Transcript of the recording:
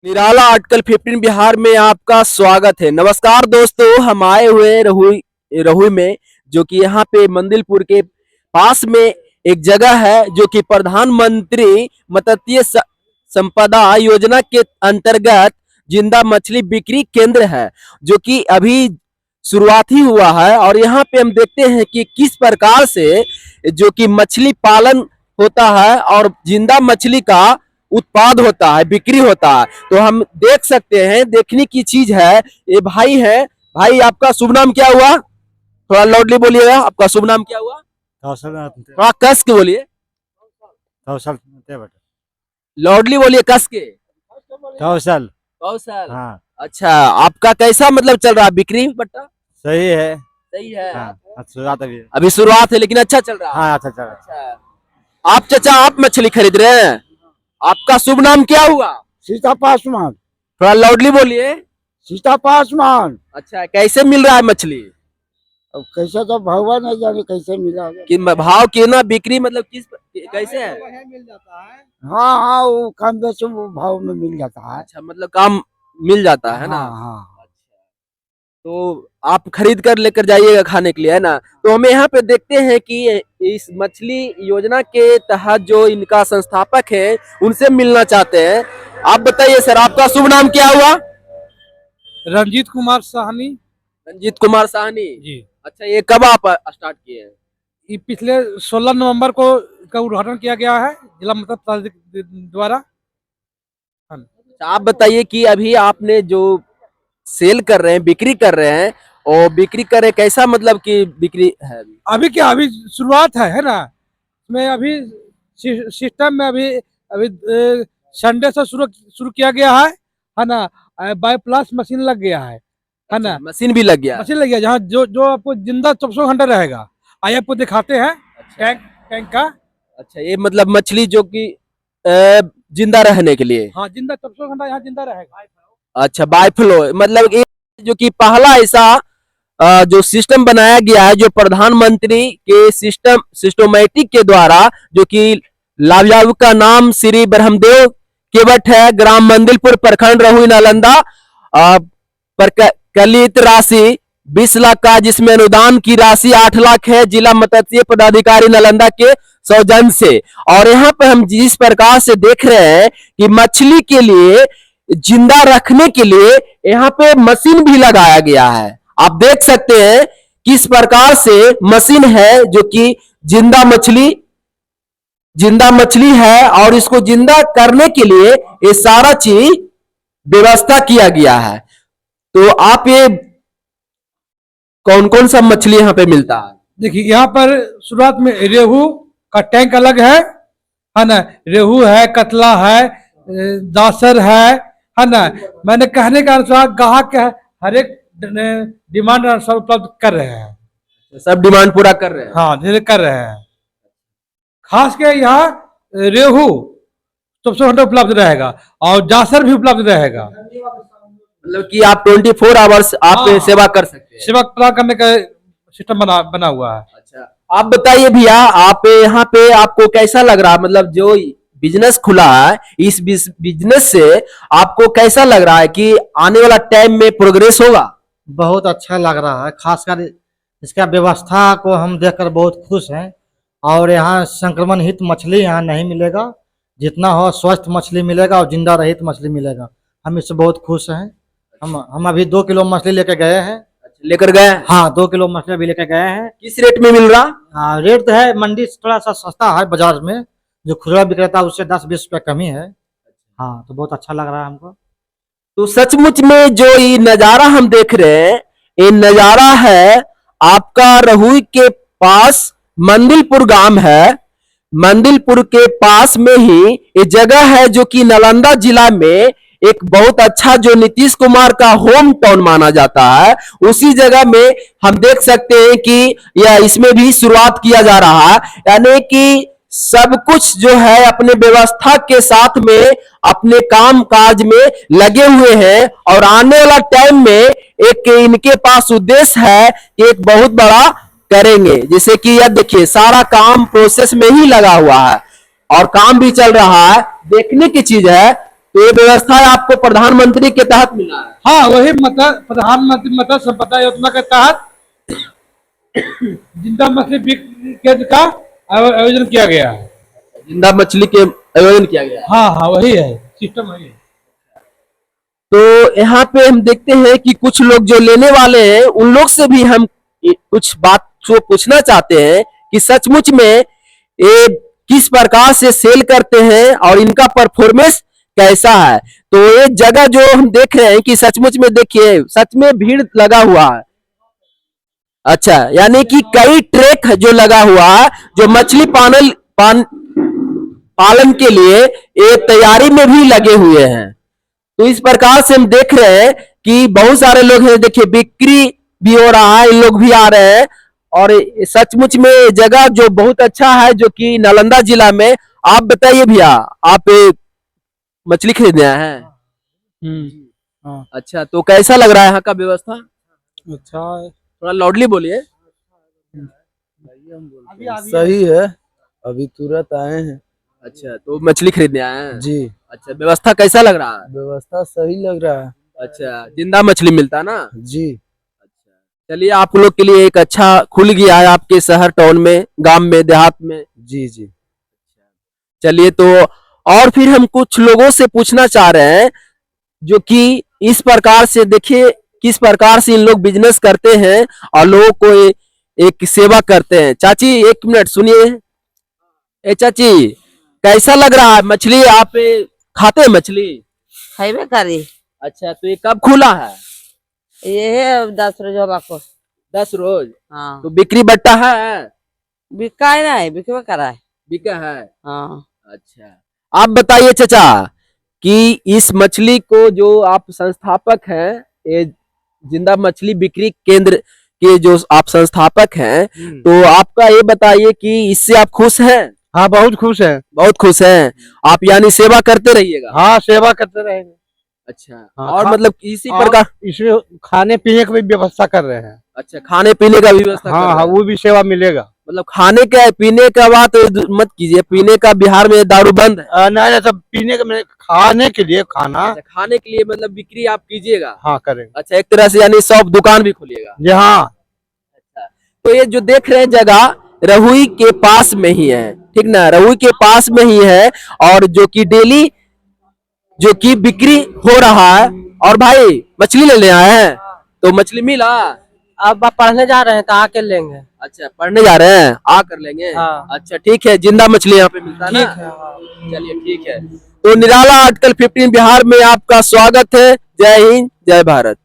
निराला article 15 Bihar में आपका स्वागत है। नमस्कार दोस्तों, हम आए हुए रहुई में, जो कि यहाँ पे मंदिलपुर के पास में एक जगह है, जो कि प्रधानमंत्री मत्स्य संपदा योजना के अंतर्गत जिंदा मछली बिक्री केंद्र है, जो कि अभी शुरुआत ही हुआ है। और यहाँ पे हम देखते हैं कि किस प्रकार से जो कि मछली पालन होता है और जिंदा मछली का उत्पाद होता है, बिक्री होता है। तो हम देख सकते हैं, देखने की चीज है। ये भाई है। भाई, आपका शुभ नाम क्या हुआ? थोड़ा लाउडली बोलिएगा। आपका शुभ नाम क्या हुआ? थोड़ा कस के बोलिए, लाउडली बोलिए, कस के। कौशल। कौशल। हाँ। अच्छा, आपका कैसा मतलब चल रहा है बिक्री बट्टा? सही है। सही है। हाँ, शुरुआत अभी शुरुआत है, लेकिन अच्छा चल रहा है। हाँ, अच्छा चल रहा है। अच्छा, आप चाचा आप मछली खरीद रहे हैं? आपका शुभ नाम क्या हुआ? सीता पासवान। थोड़ा लाउडली बोलिए। सीता पासवान। अच्छा, कैसे मिल रहा है मछली? अब कैसे तो भगवान नहीं जाने कैसे मिला। कि भाव कितना बिक्री मतलब किस कैसे है? हाँ हाँ, वो कम बेच वो भाव में मिल जाता है। अच्छा, मतलब काम मिल जाता है ना? हाँ हाँ। तो आप खरीद कर लेकर जाइएगा खाने के लिए, है ना? तो हमें यहाँ पे देखते हैं कि इस मछली योजना के तहत जो इनका संस्थापक है, उनसे मिलना चाहते हैं। आप बताइए सर, आपका शुभ नाम क्या हुआ? रंजीत कुमार साहनी रंजीत कुमार साहनी जी। अच्छा, ये कब आप स्टार्ट किए हैं? ये पिछले 16 नवंबर को का उद्घाटन किया गया है जिला मत्स्य प्राधिकरण द्वारा। आप बताइए कि अभी आपने जो सेल कर रहे हैं, बिक्री कर रहे हैं, और बिक्री कर रहे हैं, कैसा मतलब कि बिक्री है? अभी क्या, अभी शुरुआत है ना। मैं अभी सिस्टम में अभी अभी संडे से शुरू किया गया है ना। बाय प्लस मशीन लग गया है ना। अच्छा, मशीन भी लग गया? मशीन लग गया, जहाँ जो जो आपको जिंदा 24 घंटा रहेगा। आइए आपको दिखाते हैं। अच्छा। टैंक का। अच्छा, ये मतलब मछली जो कि जिंदा रहने के लिए? हाँ, जिंदा 24 घंटा यहाँ जिंदा रहेगा। अच्छा, बायफ्लो मतलब ये जो कि पहला ऐसा जो सिस्टम बनाया गया है, जो प्रधानमंत्री के सिस्टमैटिक के द्वारा, जो कि लाभयाब का नाम श्री ब्रह्मदेव केवट है, ग्राम मंदिलपुर, प्रखंड रहुई, नालंदा, प्रकलित राशि 20 लाख का, जिसमें अनुदान की राशि 8 लाख है, जिला मत्स्य पदाधिकारी नालंदा के सौजन्य से। और यहाँ पे हम जिस प्रकार से देख रहे हैं कि मछली के लिए जिंदा रखने के लिए यहाँ पे मशीन भी लगाया गया है। आप देख सकते हैं किस प्रकार से मशीन है, जो कि जिंदा मछली है, और इसको जिंदा करने के लिए ये सारा चीज व्यवस्था किया गया है। तो आप ये कौन कौन सा मछली यहाँ पे मिलता है? देखिए, यहाँ पर शुरुआत में रेहू का टैंक अलग है ना। रेहू है, कतला है, दासर है ना। मैंने कहने का अनुसार ग्राहक हर एक डिमांड सब उपलब्ध कर रहे हैं। सब डिमांड पूरा कर रहे हैं? हाँ, धीरे कर रहे हैं। खास के यहाँ रेहू 24 घंटे उपलब्ध रहेगा और जासर भी उपलब्ध रहेगा। मतलब कि आप 24 आवर्स आप सेवा कर सकते हैं? सेवा प्रदान करने का सिस्टम बना हुआ है। अच्छा, आप बताइए भैया, आप यहाँ पे आपको कैसा लग रहा है? मतलब जो बिजनेस खुला है, इस बिजनेस से आपको कैसा लग रहा है कि आने वाला टाइम में प्रोग्रेस होगा? बहुत अच्छा लग रहा है, खासकर इसका व्यवस्था को हम देखकर बहुत खुश हैं। और यहाँ संक्रमण रहित मछली यहाँ नहीं मिलेगा, जितना हो स्वस्थ मछली मिलेगा और जिंदा रहित मछली मिलेगा। हम इससे बहुत खुश हैं। हम अभी 2 किलो मछली लेकर गए हैं। लेकर गए? हाँ, 2 किलो मछली अभी लेकर गए हैं। किस रेट में मिल रहा? हाँ, रेट तो है मंडी से थोड़ा सा सस्ता है, बाजार में जो खुदरा विक्रेता उससे 10-20 रुपये कमी है। हाँ, तो बहुत अच्छा लग रहा है हमको। तो सचमुच में जो ये नजारा हम देख रहे हैं, ये नजारा है आपका रहुई के पास मंदिलपुर गांव है। मंदिलपुर के पास में ही ये जगह है, जो कि नालंदा जिला में एक बहुत अच्छा, जो नीतीश कुमार का होम टाउन माना जाता है, उसी जगह में हम देख सकते हैं कि यह इसमें भी शुरुआत किया जा रहा है। यानी कि सब कुछ जो है अपने व्यवस्था के साथ में अपने काम काज में लगे हुए हैं, और आने वाला टाइम में एक इनके पास उद्देश्य है कि एक बहुत बड़ा करेंगे। जैसे कि यह देखिए, सारा काम प्रोसेस में ही लगा हुआ है और काम भी चल रहा है। देखने की चीज है। तो ये व्यवस्था आपको प्रधानमंत्री के तहत मिला है? हाँ, वही प्रधानमंत्री मत्स्य संपदा योजना के तहत जिंदा मछली बिक्री केंद्र का आयोजन किया गया है। जिंदा मछली के आयोजन किया गया है। हाँ हाँ, वही है सिस्टम, वही है। तो यहाँ पे हम देखते हैं कि कुछ लोग जो लेने वाले हैं उन लोग से भी हम कुछ बात जो पूछना चाहते हैं कि सचमुच में ये किस प्रकार से सेल करते हैं और इनका परफॉर्मेंस कैसा है। तो ये जगह जो हम देख रहे हैं कि सचमुच में देखिए सच में भीड़ लगा हुआ है। अच्छा, यानी कि कई ट्रैक जो लगा हुआ है जो मछली पालन के लिए ये तैयारी में भी लगे हुए हैं। तो इस प्रकार से हम देख रहे हैं कि बहुत सारे लोग हैं, देखिए बिक्री भी हो रहा है, इन लोग भी आ रहे हैं। और सचमुच में जगह जो बहुत अच्छा है जो कि नालंदा जिला में। आप बताइए भैया, आप मछली खरीदने आए हैं? हाँ, अच्छा, तो कैसा लग रहा है यहाँ का व्यवस्था? अच्छा है। थोड़ा लाउडली बोलिए। सही है, अभी तुरंत आए हैं। अच्छा, तो मछली खरीदने आए हैं जी, अच्छा, व्यवस्था कैसा लग रहा है? व्यवस्था सही लग रहा है। अच्छा, जिंदा मछली मिलता है ना? जी, अच्छा, चलिए आप लोग के लिए एक अच्छा खुल गया है आपके शहर टाउन में, गांव में, देहात में। जी जी। चलिए, तो और फिर हम कुछ लोगों से पूछना चाह रहे हैं जो कि इस प्रकार से देखिए किस प्रकार से इन लोग बिजनेस करते हैं और लोगों को एक सेवा करते हैं। चाची एक मिनट सुनिए। ए चाची, कैसा लग रहा है मछली? आप खाते हैं मछली? खाइबे करी। अच्छा, तो ये कब खुला है? ये है 10 रोज होगा को। 10 रोज। हाँ, तो बिक्री बट्टा है? बिका है ना, बिकवे करा है। बिका है। हाँ, अच्छा, आप बताइए चाचा कि इस मछली को जो आप संस्थापक हैं, ये जिंदा मछली बिक्री केंद्र के जो आप संस्थापक हैं, तो आपका ये बताइए कि इससे आप खुश हैं? हाँ, बहुत खुश है। बहुत खुश हैं आप, यानी सेवा करते रहिएगा। हाँ, सेवा करते रहेंगे। अच्छा, हाँ, और मतलब इसी और प्रकार इसमें खाने पीने की भी व्यवस्था कर रहे हैं। अच्छा, खाने पीने का भी व्यवस्था कर हाँ रहे हाँ, हैं। वो भी सेवा मिलेगा। मतलब खाने का पीने का बात मत कीजिए, पीने का बिहार में दारू बंद है। नहीं, सब पीने का खाने के लिए खाना। अच्छा, खाने के लिए मतलब बिक्री आप कीजिएगा? हाँ, करेंगे। अच्छा, एक तरह से यानी शॉप दुकान भी खोलिएगा? जी हाँ। तो ये जो देख रहे हैं जगह रहुई के पास में ही है, ठीक ना, रहुई के पास में ही है और जो कि डेली जो कि बिक्री हो रहा है। और भाई मछली लेने आए हैं, तो मछली मिला? अब आप पढ़ने जा रहे हैं तो आके लेंगे। अच्छा, पढ़ने जा रहे हैं, आ कर लेंगे। हाँ। अच्छा, ठीक है, जिंदा मछली यहाँ पे मिलता है ना? ठीक है। चलिए ठीक है। तो निराला आर्टिकल 15 बिहार में आपका स्वागत है। जय हिंद, जय भारत।